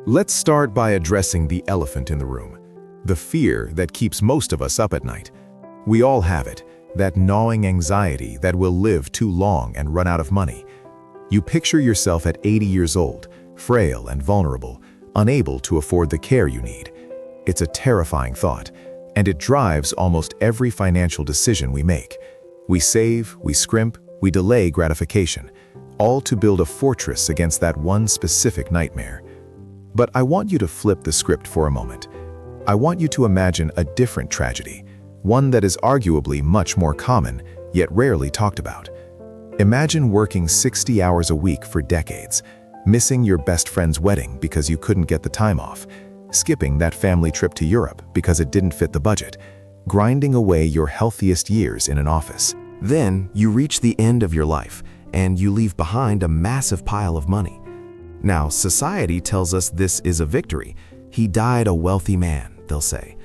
Let's start by addressing the elephant in the room, the fear that keeps most of us up at night. We all have it, that gnawing anxiety that we'll live too long and run out of money. You picture yourself at 80 years old, frail and vulnerable, unable to afford the care you need. It's a terrifying thought, and it drives almost every financial decision we make. We save, we scrimp, we delay gratification, all to build a fortress against that one specific nightmare. But I want you to flip the script for a moment. I want you to imagine a different tragedy, one that is arguably much more common, yet rarely talked about. Imagine working 60 hours a week for decades, missing your best friend's wedding because you couldn't get the time off, skipping that family trip to Europe because it didn't fit the budget, grinding away your healthiest years in an office. Then you reach the end of your life, and you leave behind a massive pile of money. Now, society tells us this is a victory. He died a wealthy man, they'll say.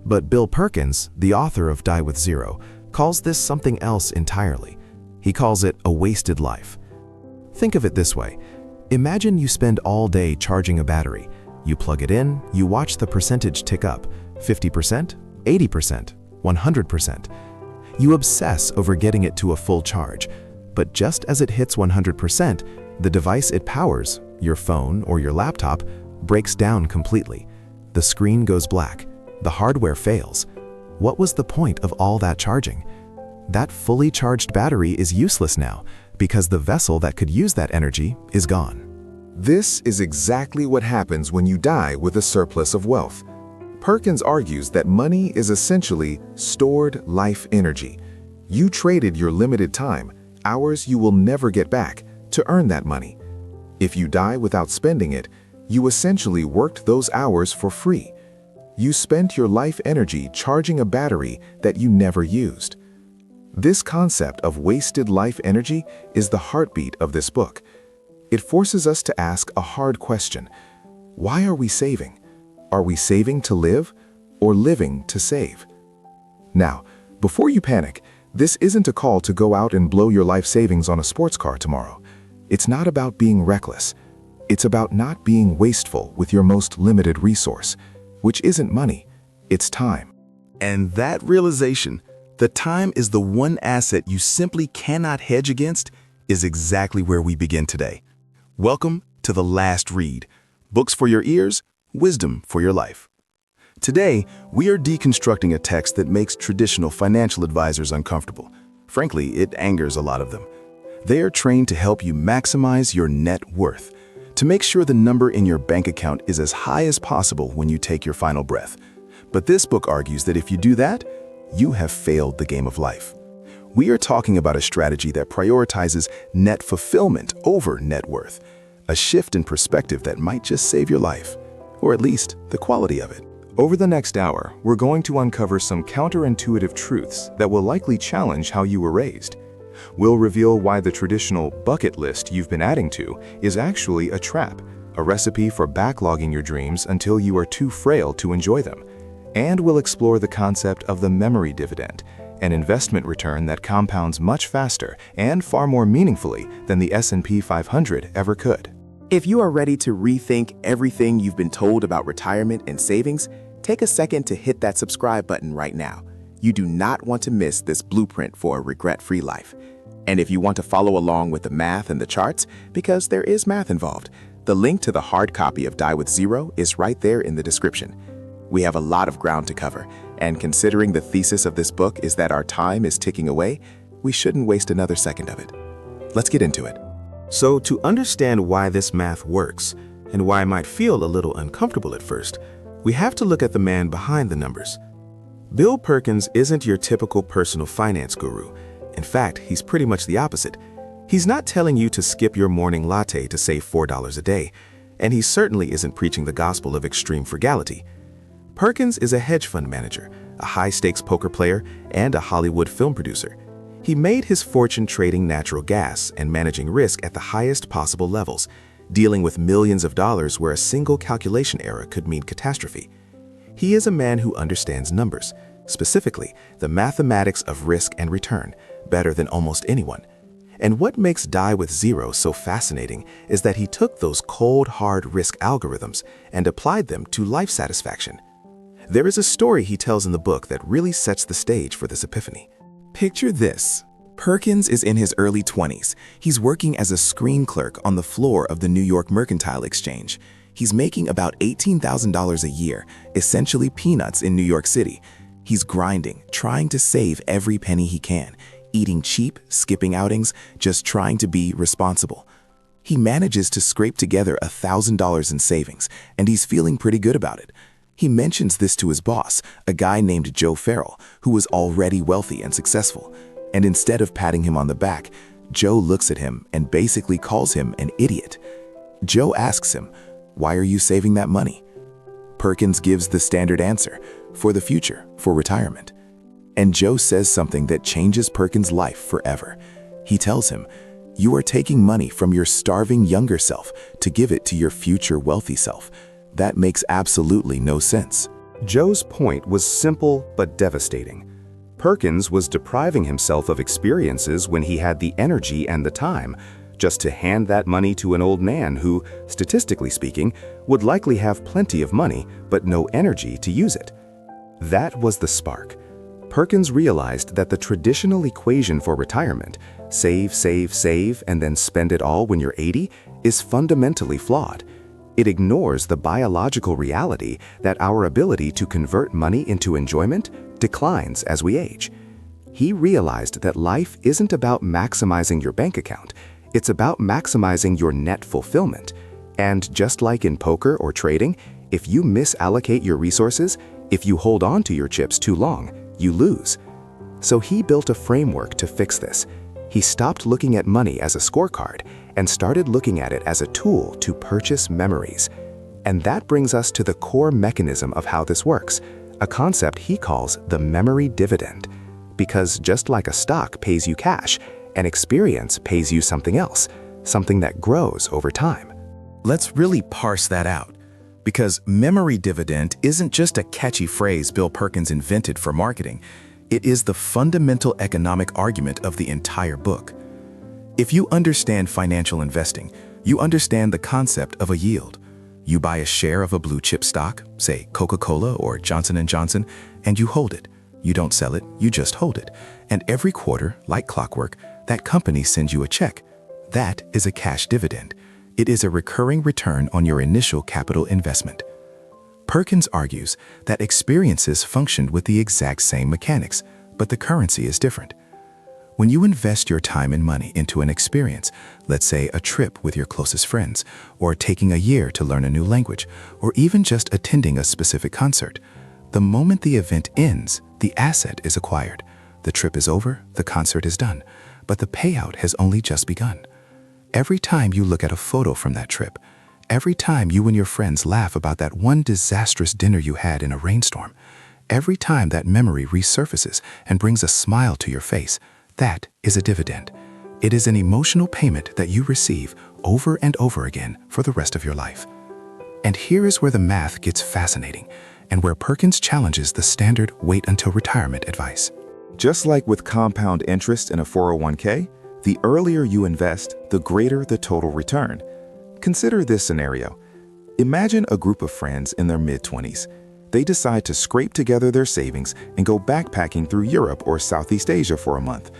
But Bill Perkins, the author of Die with Zero, calls this something else entirely. He calls it a wasted life. Think of it this way. Imagine you spend all day charging a battery. You plug it in, you watch the percentage tick up, 50%, 80%, 100%. You obsess over getting it to a full charge. But just as it hits 100%, the device it powers, your phone or your laptop, breaks down completely. The screen goes black. The hardware fails. What was the point of all that charging? That fully charged battery is useless now because the vessel that could use that energy is gone. This is exactly what happens when you die with a surplus of wealth. Perkins argues that money is essentially stored life energy. You traded your limited time, hours you will never get back, to earn that money. If you die without spending it, you essentially worked those hours for free. You spent your life energy charging a battery that you never used. This concept of wasted life energy is the heartbeat of this book. It forces us to ask a hard question. Why are we saving? Are we saving to live or living to save? Now, before you panic, this isn't a call to go out and blow your life savings on a sports car tomorrow. It's not about being reckless. It's about not being wasteful with your most limited resource, which isn't money, it's time. And that realization, the time is the one asset you simply cannot hedge against, is exactly where we begin today. Welcome to The Last Read. Books for your ears, wisdom for your life. Today, we are deconstructing a text that makes traditional financial advisors uncomfortable. Frankly, it angers a lot of them. They are trained to help you maximize your net worth, to make sure the number in your bank account is as high as possible when you take your final breath. But this book argues that if you do that, you have failed the game of life. We are talking about a strategy that prioritizes net fulfillment over net worth, a shift in perspective that might just save your life, or at least the quality of it. Over the next hour, we're going to uncover some counterintuitive truths that will likely challenge how you were raised. We'll reveal why the traditional bucket list you've been adding to is actually a trap, a recipe for backlogging your dreams until you are too frail to enjoy them. And we'll explore the concept of the memory dividend, an investment return that compounds much faster and far more meaningfully than the S&P 500 ever could. If you are ready to rethink everything you've been told about retirement and savings, take a second to hit that subscribe button right now. You do not want to miss this blueprint for a regret-free life. And if you want to follow along with the math and the charts, because there is math involved, the link to the hard copy of Die with Zero is right there in the description. We have a lot of ground to cover, and considering the thesis of this book is that our time is ticking away, we shouldn't waste another second of it. Let's get into it. So to understand why this math works, and why it might feel a little uncomfortable at first, we have to look at the man behind the numbers. Bill Perkins isn't your typical personal finance guru. In fact, he's pretty much the opposite. He's not telling you to skip your morning latte to save $4 a day, and he certainly isn't preaching the gospel of extreme frugality. Perkins is a hedge fund manager, a high-stakes poker player, and a Hollywood film producer. He made his fortune trading natural gas and managing risk at the highest possible levels, dealing with millions of dollars where a single calculation error could mean catastrophe. He is a man who understands numbers, specifically the mathematics of risk and return, better than almost anyone. And what makes Die with Zero so fascinating is that he took those cold, hard risk algorithms and applied them to life satisfaction. There is a story he tells in the book that really sets the stage for this epiphany. Picture this. Perkins is in his early 20s. He's working as a screen clerk on the floor of the New York Mercantile Exchange. He's making about $18,000 a year, essentially peanuts in New York City. He's grinding, trying to save every penny he can, eating cheap, skipping outings, just trying to be responsible. He manages to scrape together $1,000 in savings, and he's feeling pretty good about it. He mentions this to his boss, a guy named Joe Farrell, who was already wealthy and successful. And instead of patting him on the back, Joe looks at him and basically calls him an idiot. Joe asks him, "Why are you saving that money?" Perkins gives the standard answer, for the future, for retirement. And Joe says something that changes Perkins' life forever. He tells him, "You are taking money from your starving younger self to give it to your future wealthy self. That makes absolutely no sense." Joe's point was simple but devastating. Perkins was depriving himself of experiences when he had the energy and the time, just to hand that money to an old man who, statistically speaking, would likely have plenty of money but no energy to use it. That was the spark. Perkins realized that the traditional equation for retirement, save, save, save, and then spend it all when you're 80, is fundamentally flawed. It ignores the biological reality that our ability to convert money into enjoyment declines as we age. He realized that life isn't about maximizing your bank account, it's about maximizing your net fulfillment. And just like in poker or trading, if you misallocate your resources, if you hold on to your chips too long, you lose. So he built a framework to fix this. He stopped looking at money as a scorecard and started looking at it as a tool to purchase memories. And that brings us to the core mechanism of how this works, a concept he calls the memory dividend. Because just like a stock pays you cash, an experience pays you something else, something that grows over time. Let's really parse that out, because memory dividend isn't just a catchy phrase Bill Perkins invented for marketing. It is the fundamental economic argument of the entire book. If you understand financial investing, you understand the concept of a yield. You buy a share of a blue chip stock, say Coca-Cola or Johnson & Johnson, and you hold it. You don't sell it, you just hold it. And every quarter, like clockwork, that company sends you a check. That is a cash dividend. It is a recurring return on your initial capital investment. Perkins argues that experiences functioned with the exact same mechanics, but the currency is different. When you invest your time and money into an experience, let's say a trip with your closest friends, or taking a year to learn a new language, or even just attending a specific concert, the moment the event ends, the asset is acquired. The trip is over, the concert is done, but the payout has only just begun. Every time you look at a photo from that trip, every time you and your friends laugh about that one disastrous dinner you had in a rainstorm, every time that memory resurfaces and brings a smile to your face, that is a dividend. It is an emotional payment that you receive over and over again for the rest of your life. And here is where the math gets fascinating, and where Perkins challenges the standard wait until retirement advice. Just like with compound interest in a 401k, the earlier you invest, the greater the total return. Consider this scenario. Imagine a group of friends in their mid-20s. They decide to scrape together their savings and go backpacking through Europe or Southeast Asia for a month.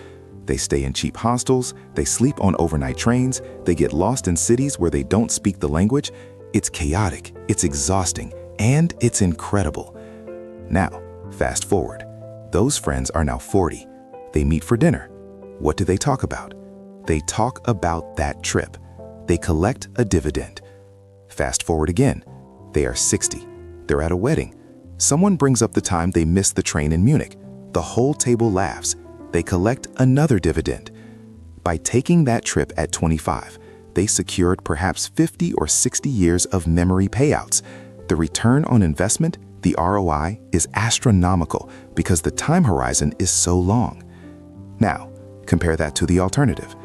They stay in cheap hostels, they sleep on overnight trains, they get lost in cities where they don't speak the language. It's chaotic, it's exhausting, and it's incredible. Now, fast forward. Those friends are now 40. They meet for dinner. What do they talk about? They talk about that trip. They collect a dividend. Fast forward again. They are 60. They're at a wedding. Someone brings up the time they missed the train in Munich. The whole table laughs. They collect another dividend. By taking that trip at 25, they secured perhaps 50 or 60 years of memory payouts. The return on investment, the ROI, is astronomical because the time horizon is so long. Now, compare that to the alternative.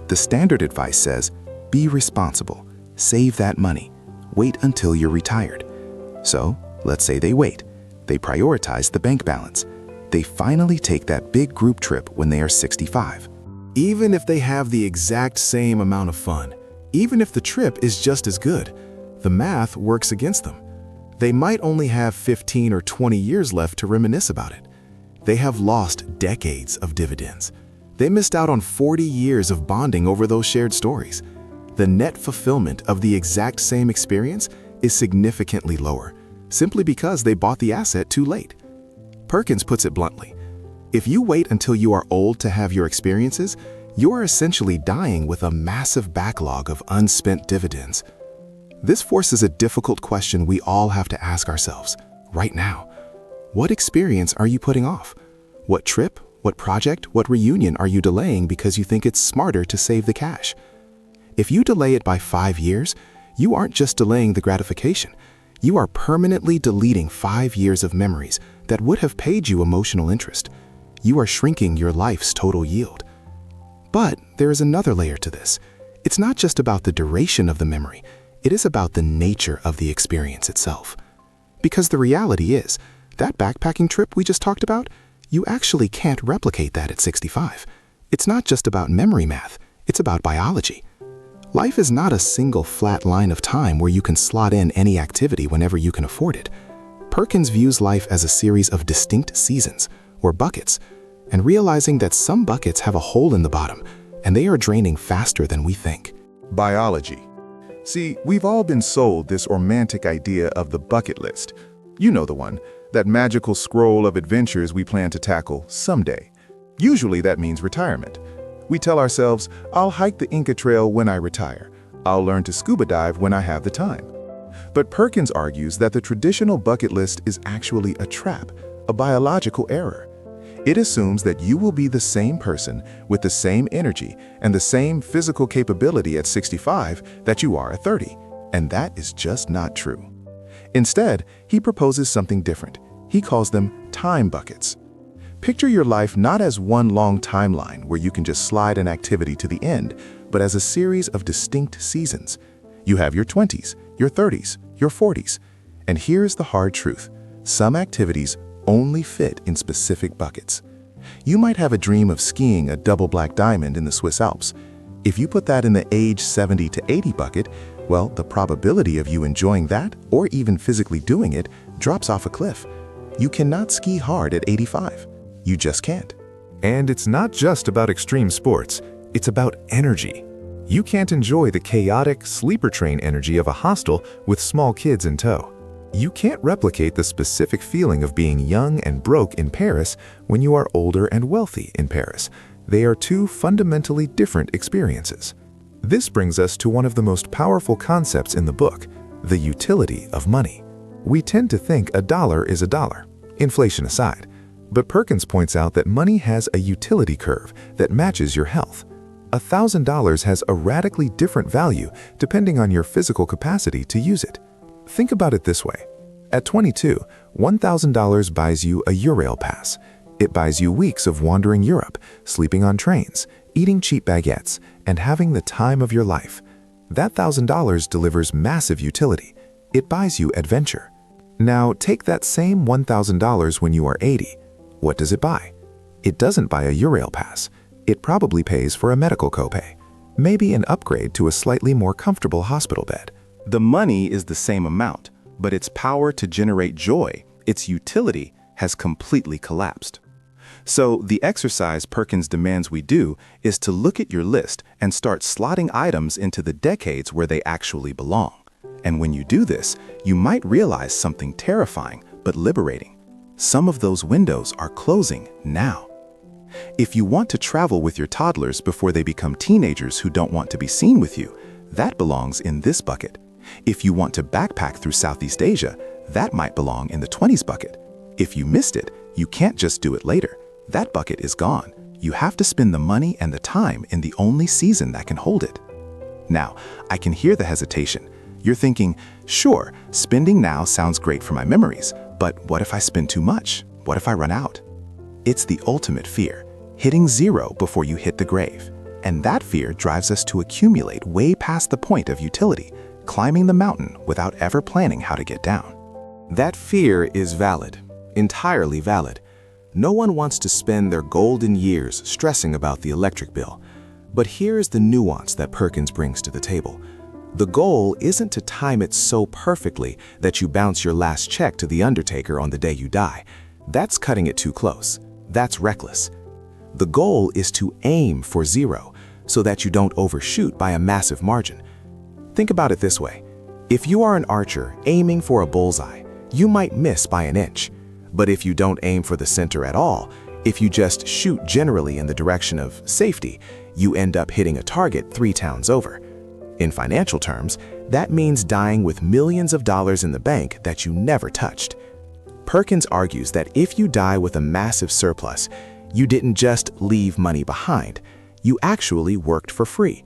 The standard advice says, be responsible, save that money, wait until you're retired. So, let's say they wait. They prioritize the bank balance. They finally take that big group trip when they are 65. Even if they have the exact same amount of fun, even if the trip is just as good, the math works against them. They might only have 15 or 20 years left to reminisce about it. They have lost decades of dividends. They missed out on 40 years of bonding over those shared stories. The net fulfillment of the exact same experience is significantly lower, simply because they bought the asset too late. Perkins puts it bluntly: if you wait until you are old to have your experiences, you are essentially dying with a massive backlog of unspent dividends. This forces a difficult question we all have to ask ourselves right now. What experience are you putting off? What trip, what project, what reunion are you delaying because you think it's smarter to save the cash? If you delay it by 5 years, you aren't just delaying the gratification. You are permanently deleting 5 years of memories that would have paid you emotional interest. You are shrinking your life's total yield. But there is another layer to this. It's not just about the duration of the memory. It is about the nature of the experience itself. Because the reality is, that backpacking trip we just talked about, you actually can't replicate that at 65. It's not just about memory math, it's about biology. Life is not a single flat line of time where you can slot in any activity whenever you can afford it. Perkins views life as a series of distinct seasons, or buckets, and realizing that some buckets have a hole in the bottom, and they are draining faster than we think. Biology. See, we've all been sold this romantic idea of the bucket list. You know the one, that magical scroll of adventures we plan to tackle someday. Usually that means retirement. We tell ourselves, I'll hike the Inca Trail when I retire. I'll learn to scuba dive when I have the time. But Perkins argues that the traditional bucket list is actually a trap, a biological error. It assumes that you will be the same person with the same energy and the same physical capability at 65 that you are at 30, and that is just not true. Instead, he proposes something different. He calls them time buckets. Picture your life not as one long timeline where you can just slide an activity to the end, but as a series of distinct seasons. You have your 20s, your 30s, your 40s. And here's the hard truth. Some activities only fit in specific buckets. You might have a dream of skiing a double black diamond in the Swiss Alps. If you put that in the age 70 to 80 bucket, well, the probability of you enjoying that, or even physically doing it, drops off a cliff. You cannot ski hard at 85. You just can't. And it's not just about extreme sports, it's about energy. You can't enjoy the chaotic sleeper train energy of a hostel with small kids in tow. You can't replicate the specific feeling of being young and broke in Paris when you are older and wealthy in Paris. They are two fundamentally different experiences. This brings us to one of the most powerful concepts in the book, the utility of money. We tend to think a dollar is a dollar, inflation aside, but Perkins points out that money has a utility curve that matches your health. $1,000 has a radically different value depending on your physical capacity to use it. Think about it this way. At 22, $1,000 buys you a Eurail pass. It buys you weeks of wandering Europe, sleeping on trains, eating cheap baguettes, and having the time of your life. That $1,000 delivers massive utility. It buys you adventure. Now take that same $1,000 when you are 80. What does it buy? It doesn't buy a Eurail pass. It probably pays for a medical copay, maybe an upgrade to a slightly more comfortable hospital bed. The money is the same amount, but its power to generate joy, its utility, has completely collapsed. So the exercise Perkins demands we do is to look at your list and start slotting items into the decades where they actually belong. And when you do this, you might realize something terrifying but liberating. Some of those windows are closing now. If you want to travel with your toddlers before they become teenagers who don't want to be seen with you, that belongs in this bucket. If you want to backpack through Southeast Asia, that might belong in the 20s bucket. If you missed it, you can't just do it later. That bucket is gone. You have to spend the money and the time in the only season that can hold it. Now, I can hear the hesitation. You're thinking, sure, spending now sounds great for my memories, but what if I spend too much? What if I run out? It's the ultimate fear, hitting zero before you hit the grave. And that fear drives us to accumulate way past the point of utility, climbing the mountain without ever planning how to get down. That fear is valid, entirely valid. No one wants to spend their golden years stressing about the electric bill. But here's the nuance that Perkins brings to the table. The goal isn't to time it so perfectly that you bounce your last check to the undertaker on the day you die. That's cutting it too close. That's reckless. The goal is to aim for zero so that you don't overshoot by a massive margin. Think about it this way. If you are an archer aiming for a bullseye, you might miss by an inch. But if you don't aim for the center at all, if you just shoot generally in the direction of safety, you end up hitting a target 3 towns over. In financial terms, that means dying with millions of dollars in the bank that you never touched. Perkins argues that if you die with a massive surplus, you didn't just leave money behind, you actually worked for free.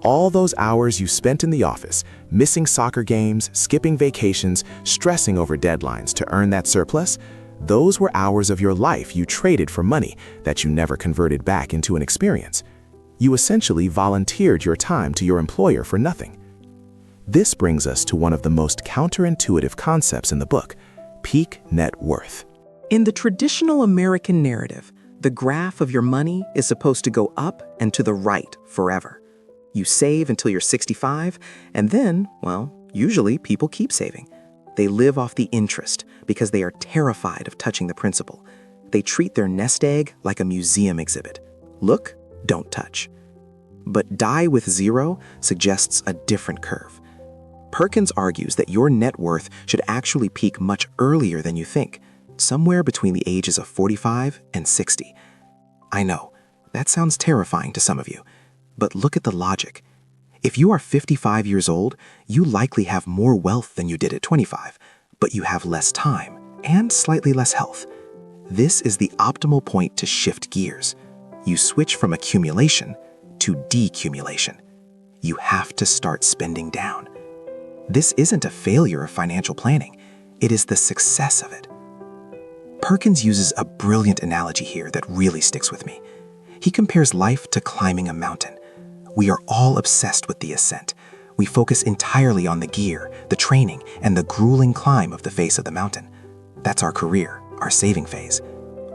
All those hours you spent in the office, missing soccer games, skipping vacations, stressing over deadlines to earn that surplus, those were hours of your life you traded for money that you never converted back into an experience. You essentially volunteered your time to your employer for nothing. This brings us to one of the most counterintuitive concepts in the book, peak net worth. In the traditional American narrative, the graph of your money is supposed to go up and to the right forever. You save until you're 65, and then, well, usually people keep saving. They live off the interest because they are terrified of touching the principal. They treat their nest egg like a museum exhibit. Look, don't touch. But die with zero suggests a different curve. Perkins argues that your net worth should actually peak much earlier than you think, somewhere between the ages of 45 and 60. I know, that sounds terrifying to some of you, but look at the logic. If you are 55 years old, you likely have more wealth than you did at 25, but you have less time and slightly less health. This is the optimal point to shift gears. You switch from accumulation to decumulation. You have to start spending down. This isn't a failure of financial planning. It is the success of it. Perkins uses a brilliant analogy here that really sticks with me. He compares life to climbing a mountain. We are all obsessed with the ascent. We focus entirely on the gear, the training, and the grueling climb of the face of the mountain. That's our career, our saving phase.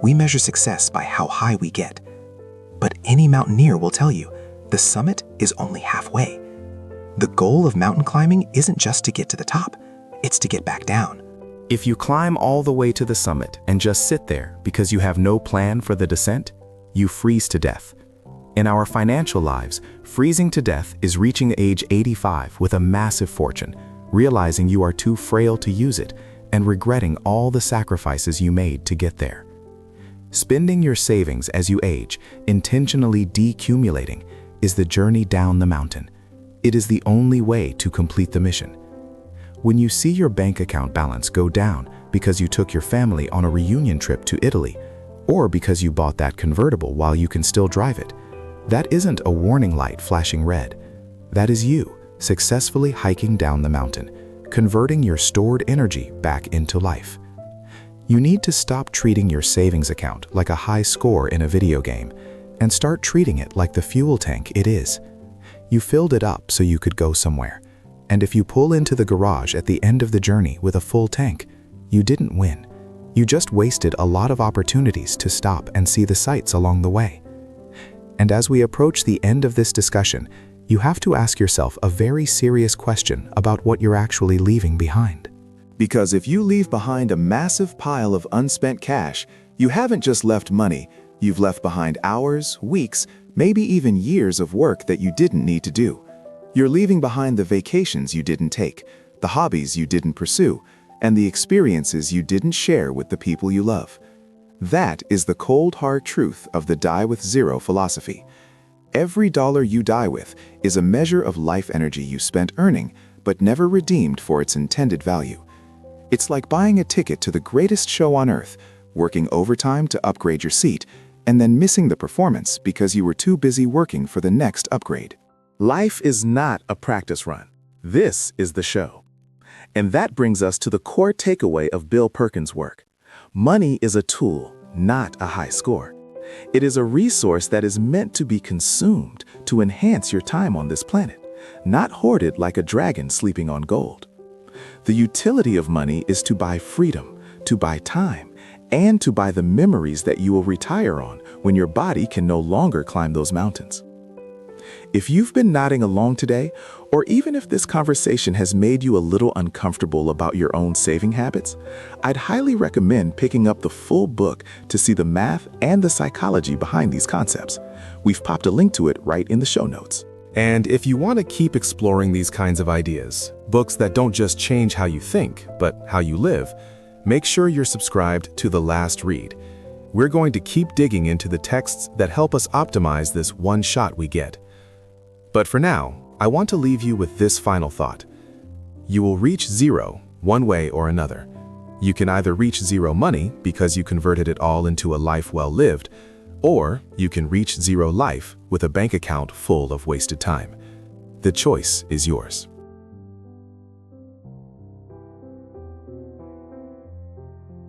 We measure success by how high we get. But any mountaineer will tell you, the summit is only halfway. The goal of mountain climbing isn't just to get to the top, it's to get back down. If you climb all the way to the summit and just sit there because you have no plan for the descent, you freeze to death. In our financial lives, freezing to death is reaching age 85 with a massive fortune, realizing you are too frail to use it, and regretting all the sacrifices you made to get there. Spending your savings as you age, intentionally decumulating, is the journey down the mountain. It is the only way to complete the mission. When you see your bank account balance go down because you took your family on a reunion trip to Italy, or because you bought that convertible while you can still drive it, that isn't a warning light flashing red. That is you successfully hiking down the mountain, converting your stored energy back into life. You need to stop treating your savings account like a high score in a video game and start treating it like the fuel tank it is. You filled it up so you could go somewhere, and if you pull into the garage at the end of the journey with a full tank, you didn't win. You just wasted a lot of opportunities to stop and see the sights along the way. And as we approach the end of this discussion, you have to ask yourself a very serious question about what you're actually leaving behind. Because if you leave behind a massive pile of unspent cash, you haven't just left money, you've left behind hours, weeks, maybe even years of work that you didn't need to do. You're leaving behind the vacations you didn't take, the hobbies you didn't pursue, and the experiences you didn't share with the people you love. That is the cold, hard truth of the die with zero philosophy. Every dollar you die with is a measure of life energy you spent earning, but never redeemed for its intended value. It's like buying a ticket to the greatest show on earth, working overtime to upgrade your seat, and then missing the performance because you were too busy working for the next upgrade. Life is not a practice run. This is the show. And that brings us to the core takeaway of Bill Perkins' work. Money is a tool, not a high score. It is a resource that is meant to be consumed to enhance your time on this planet, not hoarded like a dragon sleeping on gold. The utility of money is to buy freedom, to buy time, and to buy the memories that you will retire on when your body can no longer climb those mountains. If you've been nodding along today, or even if this conversation has made you a little uncomfortable about your own saving habits, I'd highly recommend picking up the full book to see the math and the psychology behind these concepts. We've popped a link to it right in the show notes. And if you want to keep exploring these kinds of ideas, books that don't just change how you think, but how you live, make sure you're subscribed to The Last Read. We're going to keep digging into the texts that help us optimize this one shot we get. But for now, I want to leave you with this final thought. You will reach zero one way or another. You can either reach zero money because you converted it all into a life well lived, or you can reach zero life with a bank account full of wasted time. The choice is yours.